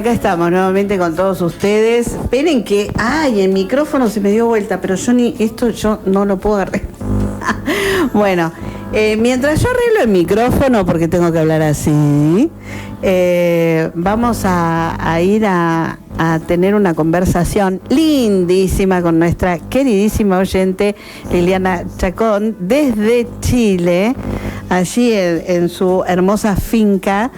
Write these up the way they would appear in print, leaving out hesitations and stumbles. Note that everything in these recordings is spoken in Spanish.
Acá estamos nuevamente con todos ustedes. Esperen que, ay, el micrófono se me dio vuelta, pero yo no lo puedo arreglar. Bueno, mientras yo arreglo el micrófono, porque tengo que hablar así, vamos a ir a tener una conversación lindísima con nuestra queridísima oyente Liliana Chacón desde Chile, allí en su hermosa finca.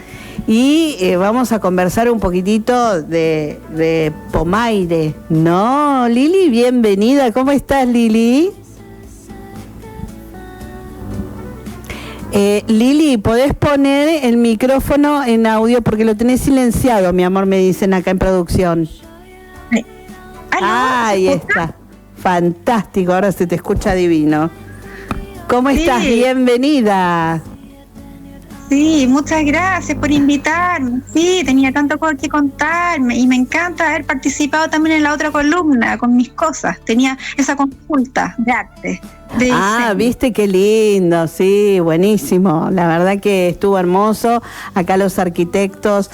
Y vamos a conversar un poquitito de Pomaire, ¿no? Lili, bienvenida. ¿Cómo estás, Lili? Lili, ¿podés poner el micrófono en audio? Porque lo tenés silenciado, mi amor, me dicen acá en producción. Ahí está. Fantástico, ahora se te escucha divino. ¿Cómo estás? Bienvenida. Sí, muchas gracias por invitarme. Sí, tenía tanto que contarme y me encanta haber participado también en la otra columna con mis cosas. Tenía esa consulta de arte. Viste qué lindo, sí, buenísimo. La verdad que estuvo hermoso. Acá los arquitectos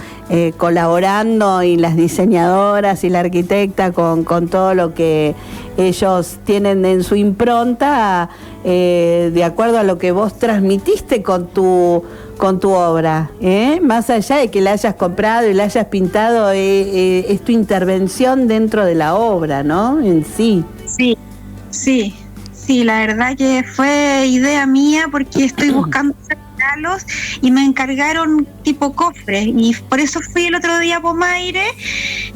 colaborando y las diseñadoras y la arquitecta con todo lo que ellos tienen en su impronta, de acuerdo a lo que vos transmitiste con tu obra, más allá de que la hayas comprado y la hayas pintado, es tu intervención dentro de la obra, ¿no? En sí. Sí, la verdad que fue idea mía porque estoy buscando regalos y me encargaron tipo cofres y por eso fui el otro día a Pomaire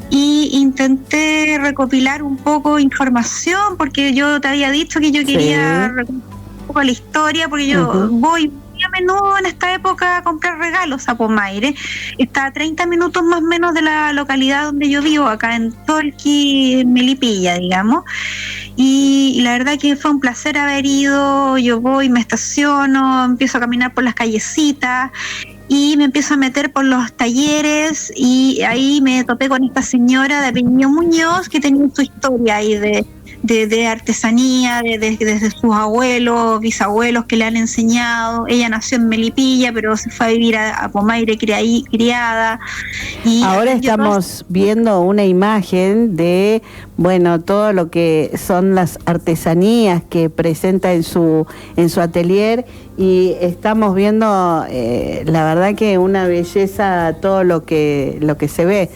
y intenté recopilar un poco de información porque yo te había dicho que yo quería recopilar un poco la historia porque yo voy a menudo en esta época a comprar regalos a Pomaire. Está a 30 minutos más o menos de la localidad donde yo vivo, acá en Tolqui, Melipilla, digamos. Y la verdad que fue un placer haber ido. Yo voy, me estaciono, empiezo a caminar por las callecitas y me empiezo a meter por los talleres y ahí me topé con esta señora de apellido Muñoz que tenía su historia ahí de artesanía, desde sus abuelos, bisabuelos que le han enseñado. Ella nació en Melipilla, pero se fue a vivir a Pomaire criada. Y ahora estamos viendo una imagen de, bueno, todo lo que son las artesanías que presenta en su atelier y estamos viendo, la verdad que una belleza todo lo que se ve.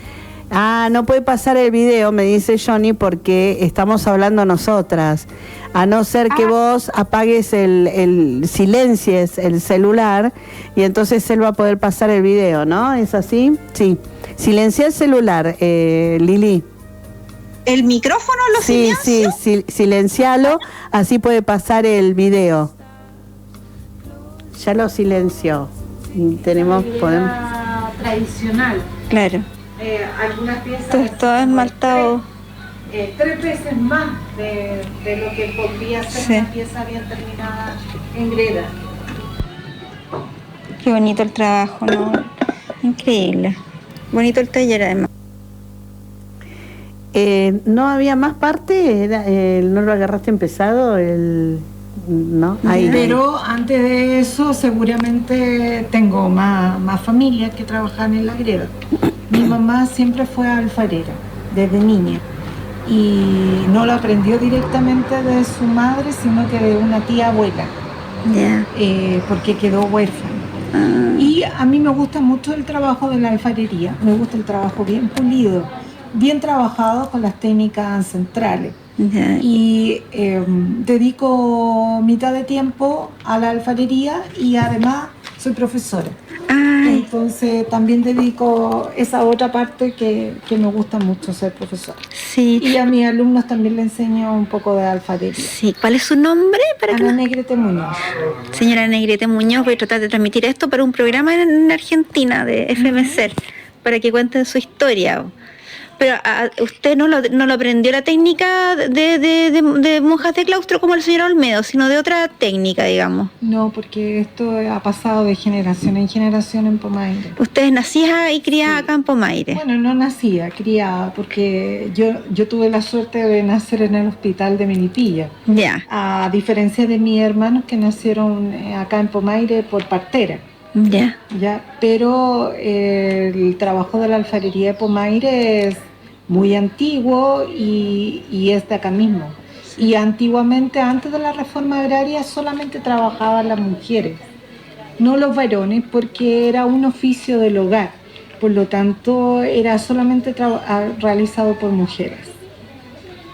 No puede pasar el video, me dice Johnny, porque estamos hablando nosotras. A no ser que vos apagues silencies el celular y entonces él va a poder pasar el video, ¿no? ¿Es así? Sí. Silencia el celular, Lili. ¿El micrófono lo silencio? Sí, silencialo, así puede pasar el video. Ya lo silenció. Podemos tradicional. Claro. Algunas piezas todo esmaltado. 3 veces más de lo que podría ser una pieza bien terminada en greda. Qué bonito el trabajo, ¿no? Increíble. Bonito el taller además. ¿No había más parte? ¿No lo agarraste empezado? ¿No? Ahí. Pero antes de eso seguramente tengo más familias que trabajan en la greda. Mi mamá siempre fue alfarera, desde niña, y no lo aprendió directamente de su madre, sino que de una tía abuela, porque quedó huérfana. Y a mí me gusta mucho el trabajo de la alfarería, me gusta el trabajo bien pulido, bien trabajado con las técnicas ancestrales. Y dedico mitad de tiempo a la alfarería y además soy profesora. Entonces también dedico esa otra parte que me gusta mucho, ser profesora. Sí. Y a mis alumnos también les enseño un poco de alfarería. Sí. ¿Cuál es su nombre? Ana Negrete Muñoz. Señora Negrete Muñoz, voy a tratar de transmitir esto para un programa en Argentina de FMC, para que cuenten su historia. Pero usted no lo aprendió la técnica de monjas de claustro como el señor Olmedo, sino de otra técnica, digamos. No, porque esto ha pasado de generación en generación en Pomaire. ¿Usted es nacida y criada acá en Pomaire? Bueno, no nacida, criada, porque yo tuve la suerte de nacer en el hospital de Melipilla. Ya. A diferencia de mis hermanos que nacieron acá en Pomaire por partera. Ya. Ya, pero el trabajo de la alfarería de Pomaire es muy antiguo y es de acá mismo. Y antiguamente, antes de la reforma agraria, solamente trabajaban las mujeres, no los varones, porque era un oficio del hogar. Por lo tanto, era solamente realizado por mujeres.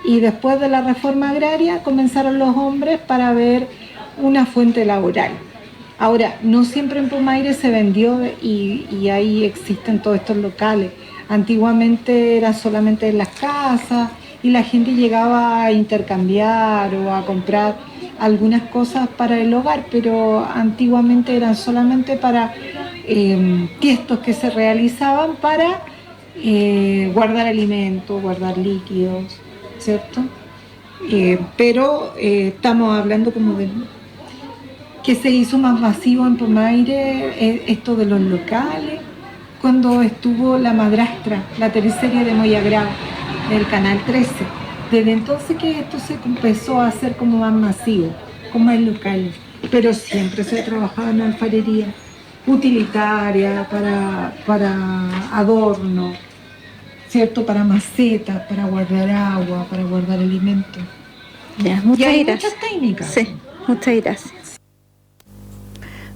Y después de la reforma agraria comenzaron los hombres para ver una fuente laboral. Ahora, no siempre en Pomaire se vendió y ahí existen todos estos locales. Antiguamente era solamente en las casas y la gente llegaba a intercambiar o a comprar algunas cosas para el hogar, pero antiguamente eran solamente para tiestos que se realizaban para guardar alimentos, guardar líquidos, ¿cierto? Pero estamos hablando como de que se hizo más masivo en Pomaire, esto de los locales, cuando estuvo La Madrastra, la teleserie de Moya Grau, del Canal 13. Desde entonces que esto se empezó a hacer como más masivo, como más local, pero siempre se trabajaba en alfarería utilitaria, para adorno, ¿cierto? Para macetas, para guardar agua, para guardar alimentos. Ya, Y hay muchas técnicas. Sí, muchas gracias.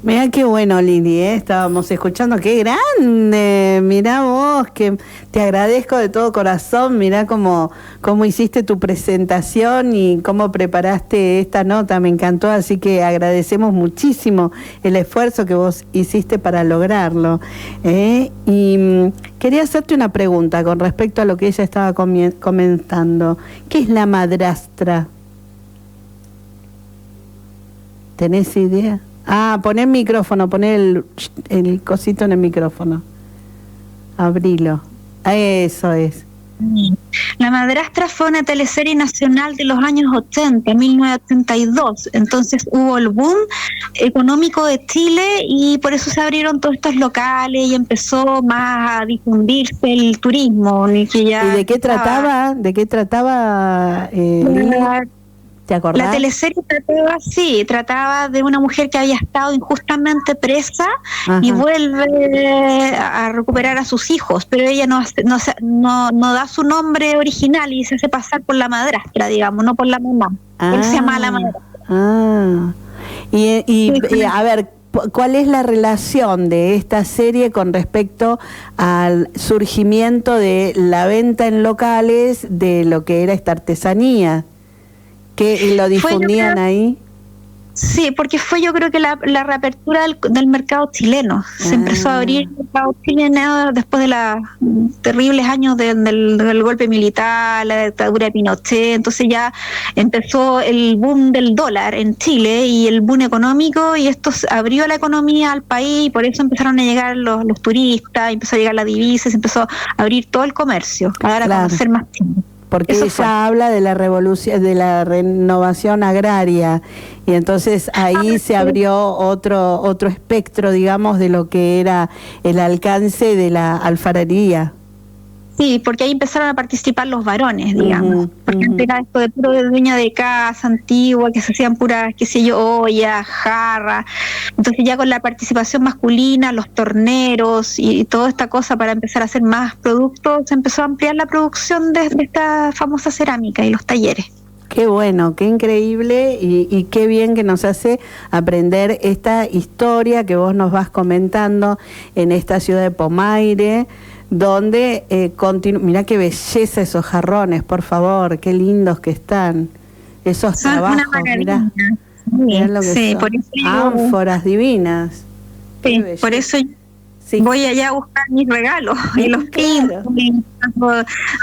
Mirá qué bueno, Lili, estábamos escuchando, qué grande, mirá vos, que te agradezco de todo corazón, mirá cómo hiciste tu presentación y cómo preparaste esta nota, me encantó, así que agradecemos muchísimo el esfuerzo que vos hiciste para lograrlo. Y quería hacerte una pregunta con respecto a lo que ella estaba comentando. ¿Qué es la madrastra? ¿Tenés idea? Poné el micrófono, poné el cosito en el micrófono. Abrilo. Eso es. La Madrastra fue una teleserie nacional de los años 80, 1982. Entonces hubo el boom económico de Chile y por eso se abrieron todos estos locales y empezó más a difundirse el turismo. ¿Y de qué trataba? ¿De qué trataba? ¿Te acordás? La teleserie trataba de una mujer que había estado injustamente presa. Ajá. Y vuelve a recuperar a sus hijos, pero ella no da su nombre original y se hace pasar por la madrastra, digamos, no por la mamá. Él se llama la madrastra. Y a ver, ¿cuál es la relación de esta serie con respecto al surgimiento de la venta en locales de lo que era esta artesanía? ¿Que lo difundían ahí? Sí, porque fue yo creo que la reapertura del mercado chileno. Se empezó a abrir el mercado chileno después de los terribles años del golpe militar, la dictadura de Pinochet. Entonces ya empezó el boom del dólar en Chile y el boom económico, y esto abrió la economía al país, y por eso empezaron a llegar los turistas, empezó a llegar la divisa, se empezó a abrir todo el comercio, a conocer más Chile. Porque ella habla de la revolución, de la renovación agraria, y entonces ahí se abrió otro espectro, digamos, de lo que era el alcance de la alfarería. Sí, porque ahí empezaron a participar los varones, digamos, porque antes era esto de puro dueña de casa antigua, que se hacían puras, qué sé yo, ollas, jarras. Entonces ya con la participación masculina, los torneros y toda esta cosa para empezar a hacer más productos, se empezó a ampliar la producción de esta famosa cerámica y los talleres. Qué bueno, qué increíble y qué bien que nos hace aprender esta historia que vos nos vas comentando en esta ciudad de Pomaire, donde mirá qué belleza esos jarrones, por favor, qué lindos que están, esos son trabajos, mirá lo que son, por eso ánforas divinas. Sí, por eso voy allá a buscar mis regalos y los pinto,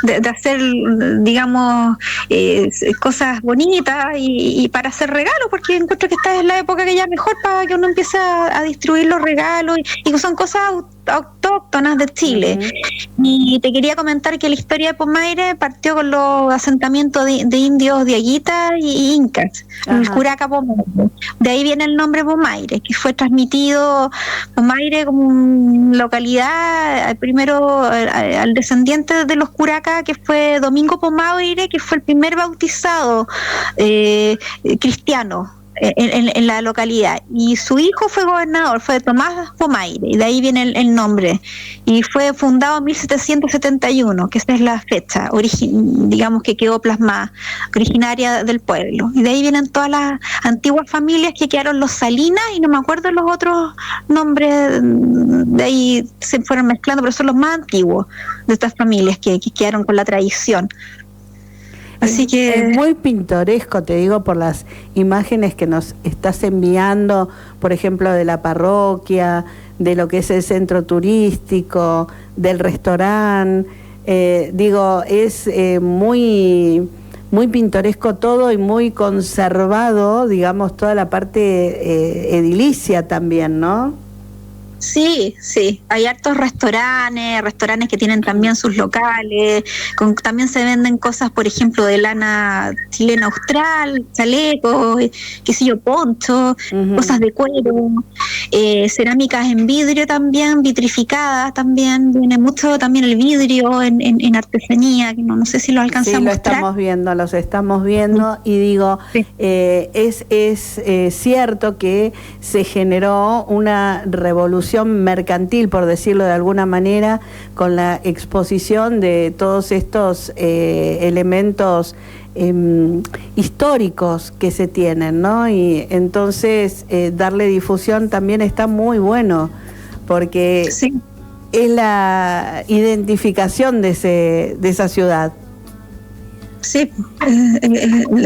de hacer, digamos, cosas bonitas y para hacer regalos, porque encuentro que esta es la época que ya mejor para que uno empiece a distribuir los regalos y que son cosas autóctonas de Chile. Y te quería comentar que la historia de Pomaire partió con los asentamientos de indios diaguitas y incas, el Curaca Pomaire. De ahí viene el nombre Pomaire, que fue transmitido Pomaire como una localidad primero al descendiente de los Curaca, que fue Domingo Pomaire, que fue el primer bautizado cristiano en la localidad. Y su hijo fue gobernador, fue Tomás Pomaire, y de ahí viene el nombre. Y fue fundado en 1771, que esa es la fecha, digamos que quedó plasmada, originaria del pueblo. Y de ahí vienen todas las antiguas familias que quedaron los Salinas, y no me acuerdo los otros nombres, de ahí se fueron mezclando, pero son los más antiguos de estas familias que quedaron con la tradición. Así que es muy pintoresco, te digo, por las imágenes que nos estás enviando, por ejemplo, de la parroquia, de lo que es el centro turístico, del restaurante. Es muy, muy pintoresco todo y muy conservado, digamos, toda la parte edilicia también, ¿no? Sí, hay hartos restaurantes que tienen también sus locales, también se venden cosas, por ejemplo, de lana chilena austral, chalecos, qué sé yo, ponchos, cosas de cuero, cerámicas en vidrio también, vitrificadas también, viene mucho también el vidrio en artesanía, que no sé si lo alcanzamos a mostrar. Los estamos viendo y digo, sí. Es cierto que se generó una revolución mercantil, por decirlo de alguna manera, con la exposición de todos estos elementos históricos que se tienen, ¿no? Y entonces darle difusión también está muy bueno, porque sí, es la identificación de esa ciudad. Sí,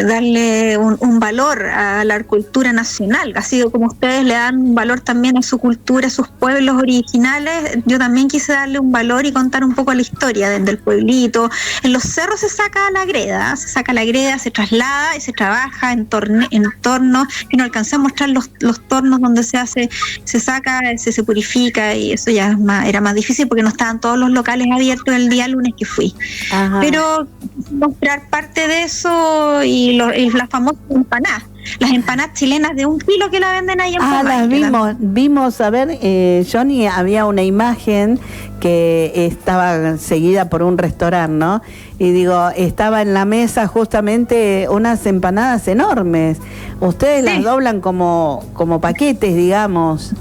darle un valor a la cultura nacional, así como ustedes le dan un valor también a su cultura, a sus pueblos originales. Yo también quise darle un valor y contar un poco la historia del pueblito. En los cerros se saca la greda, se traslada y se trabaja en tornos, y no alcancé a mostrar los tornos donde se saca, se purifica, y eso ya era más difícil porque no estaban todos los locales abiertos el día lunes que fui. Ajá. Pero mostrar parte de eso y las famosas empanadas, las empanadas chilenas de 1 kilo que la venden ahí en Pomaire. Las vimos, a ver, Johnny, había una imagen que estaba seguida por un restaurante, ¿no? Y digo, estaba en la mesa justamente unas empanadas enormes. Ustedes las doblan como paquetes, digamos.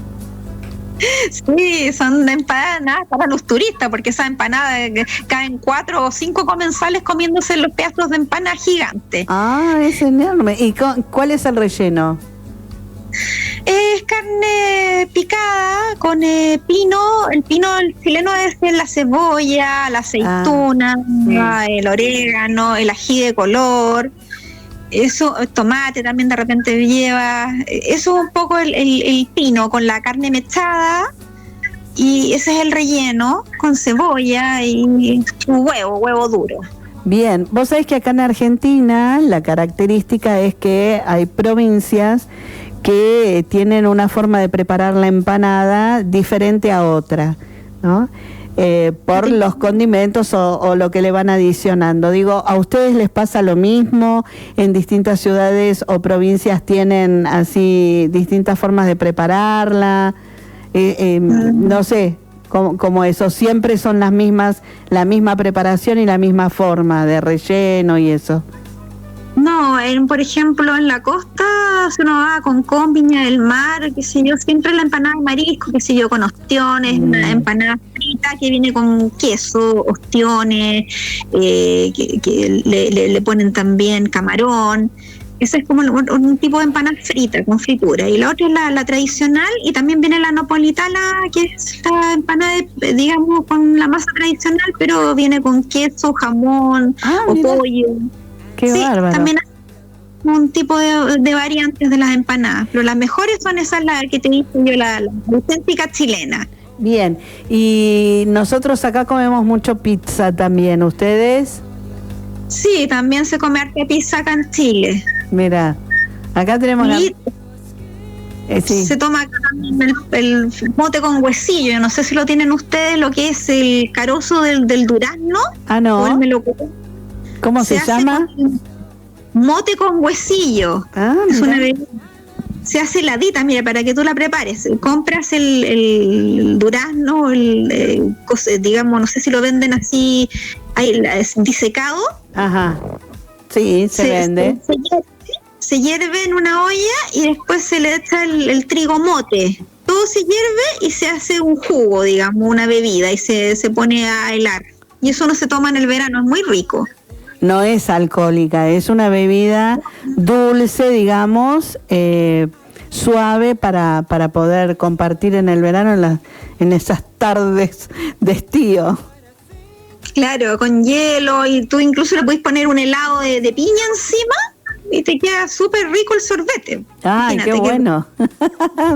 Sí, son empanadas para los turistas, porque esas empanadas caen 4 o 5 comensales comiéndose los pedazos de empanada gigante. Es enorme. ¿Y cuál es el relleno? Es carne picada con pino. El pino chileno es la cebolla, la aceituna, el orégano, el ají de color. Eso, tomate también de repente lleva. Eso es un poco el pino con la carne mechada, y ese es el relleno con cebolla y un huevo duro. Bien, vos sabés que acá en Argentina la característica es que hay provincias que tienen una forma de preparar la empanada diferente a otra, ¿no? Por los condimentos o lo que le van adicionando. Digo, ¿a ustedes les pasa lo mismo? ¿En distintas ciudades o provincias tienen así distintas formas de prepararla? No sé, como eso, siempre son las mismas, la misma preparación y la misma forma de relleno y eso. No, por ejemplo, en la costa se uno va con Viña del Mar, qué sé yo, siempre la empanada de marisco, qué sé yo, con ostiones, una empanada frita que viene con queso, ostiones, que le ponen también camarón. Ese es como un tipo de empanada frita, con fritura. Y la otra es la tradicional, y también viene la napolitana, que es la empanada, digamos, con la masa tradicional, pero viene con queso, jamón o pollo. Qué bárbaro. También hay un tipo de variantes de las empanadas, pero las mejores son esas, las que te dije yo, la auténtica chilena. Bien, y nosotros acá comemos mucho pizza también, ¿ustedes? Sí, también se come harta pizza acá en Chile. Mira, acá tenemos sí. Se toma acá también el mote con huesillo. Yo no sé si lo tienen ustedes, lo que es el carozo del durazno. No. O el melocotón. ¿Cómo se llama? Mote con huesillo. Es una bebida. Se hace heladita, mira, para que tú la prepares. Compras el durazno, digamos, no sé si lo venden así, disecado. Ajá. Sí, se vende. se hierve en una olla y después se le echa el trigo mote. Todo se hierve y se hace un jugo, digamos, una bebida, y se pone a helar. Y eso no se toma en el verano, es muy rico. No es alcohólica, es una bebida dulce, digamos, suave para poder compartir en el verano en esas tardes de estío. Claro, con hielo, y tú incluso le puedes poner un helado de piña encima y te queda súper rico el sorbete. ¡Ay, qué bueno!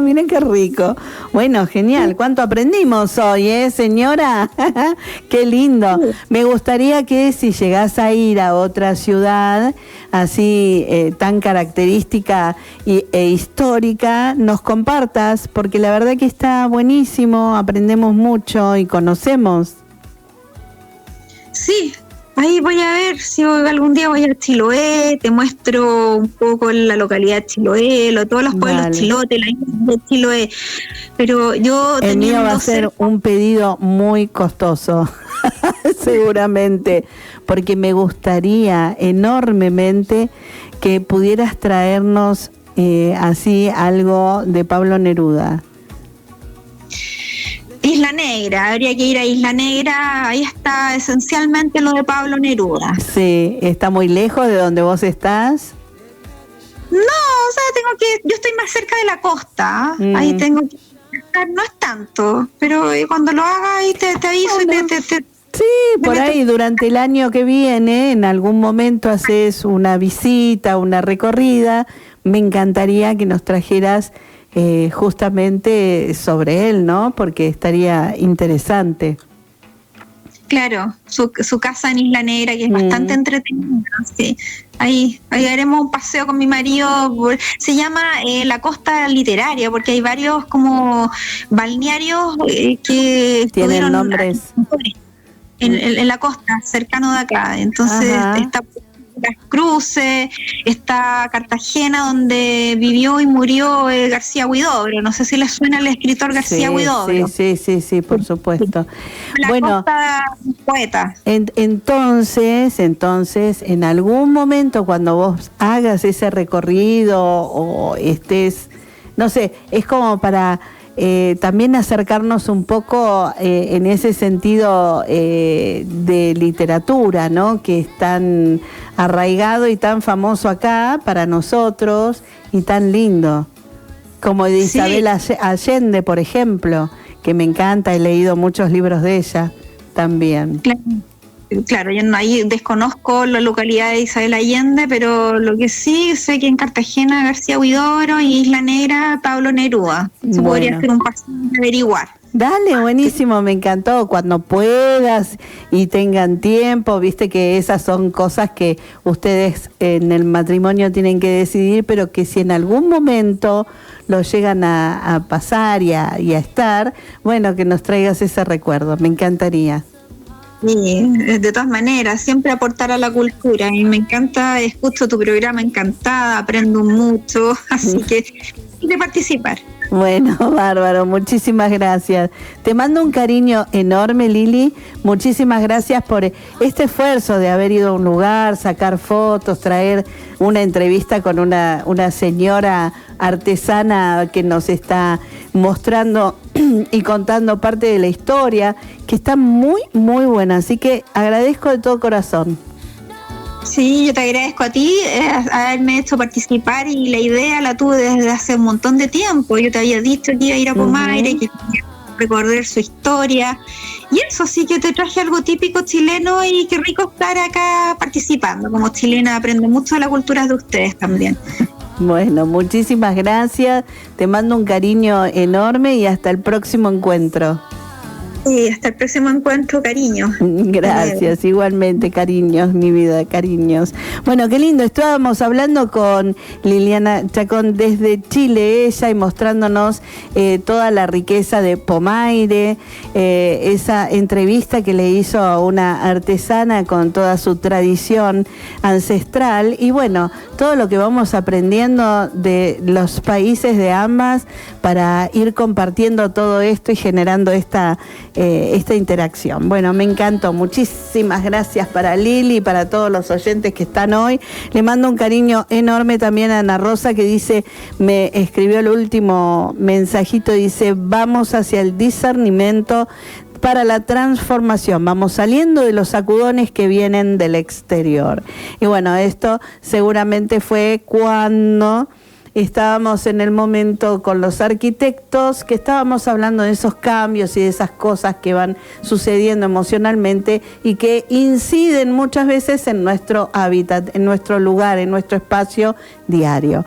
Miren qué rico. Bueno, genial. ¿Cuánto aprendimos hoy, señora? ¡Qué lindo! Me gustaría que si llegás a ir a otra ciudad así tan característica e histórica, nos compartas, porque la verdad que está buenísimo, aprendemos mucho y conocemos. Sí, ahí voy a ver si algún día voy a Chiloé, te muestro un poco la localidad de Chiloé, todos los pueblos chilotes, la isla de Chiloé. Pero yo el mío va a ser un pedido muy costoso, seguramente, porque me gustaría enormemente que pudieras traernos así algo de Pablo Neruda. Isla Negra, habría que ir a Isla Negra, ahí está esencialmente lo de Pablo Neruda. Sí, ¿está muy lejos de donde vos estás? No, o sea, yo estoy más cerca de la costa, ahí tengo que estar, no es tanto, pero cuando lo haga ahí te aviso y te sí, por ahí durante el año que viene, en algún momento haces una visita, una recorrida, me encantaría que nos trajeras justamente sobre él, ¿no? Porque estaría interesante. Claro, su casa en Isla Negra, que es bastante entretenida, sí. Ahí haremos un paseo con mi marido, se llama la Costa Literaria, porque hay varios como balnearios que tienen nombres en la costa, cercano de acá. Entonces está Las Cruces, está Cartagena, donde vivió y murió García Huidobro. No sé si les suena el escritor García Huidobro. Sí, por supuesto. La costa poeta. Entonces, en algún momento cuando vos hagas ese recorrido o estés, no sé, es como para también acercarnos un poco en ese sentido de literatura, ¿no? Que es tan arraigado y tan famoso acá para nosotros y tan lindo, como de Isabel Allende, por ejemplo, que me encanta, he leído muchos libros de ella también. Claro, yo ahí desconozco la localidad de Isabel Allende, pero lo que sí sé que en Cartagena García Huidobro y Isla Negra Pablo Neruda. Eso podría ser un paso de averiguar. Dale, buenísimo, me encantó. Cuando puedas y tengan tiempo, viste que esas son cosas que ustedes en el matrimonio tienen que decidir, pero que si en algún momento lo llegan a pasar y a estar, bueno, que nos traigas ese recuerdo, me encantaría. Sí, de todas maneras, siempre aportar a la cultura. Y me encanta, escucho tu programa encantada, aprendo mucho, así que hay que participar. Bueno, bárbaro, muchísimas gracias. Te mando un cariño enorme, Lili. Muchísimas gracias por este esfuerzo de haber ido a un lugar, sacar fotos, traer una entrevista con una señora artesana que nos está mostrando y contando parte de la historia, que está muy, muy buena. Así que agradezco de todo corazón. Sí, yo te agradezco a ti haberme hecho participar, y la idea la tuve desde hace un montón de tiempo. Yo te había dicho que iba a ir a Pomaire, que quería recorrer su historia, y eso, sí que te traje algo típico chileno, y qué rico estar acá participando. Como chilena aprendo mucho de la cultura de ustedes también. Bueno, muchísimas gracias, te mando un cariño enorme y hasta el próximo encuentro. Sí, hasta el próximo encuentro, cariño. Gracias, igualmente, cariños, mi vida, cariños. Bueno, qué lindo, estábamos hablando con Liliana Chacón desde Chile, ella, y mostrándonos toda la riqueza de Pomaire, esa entrevista que le hizo a una artesana con toda su tradición ancestral, y bueno, todo lo que vamos aprendiendo de los países de ambas para ir compartiendo todo esto y generando esta esta interacción. Bueno, me encantó. Muchísimas gracias para Lili y para todos los oyentes que están hoy. Le mando un cariño enorme también a Ana Rosa, que dice, me escribió el último mensajito, dice, vamos hacia el discernimiento para la transformación, vamos saliendo de los sacudones que vienen del exterior. Y bueno, esto seguramente fue cuando estábamos en el momento con los arquitectos, que estábamos hablando de esos cambios y de esas cosas que van sucediendo emocionalmente y que inciden muchas veces en nuestro hábitat, en nuestro lugar, en nuestro espacio diario.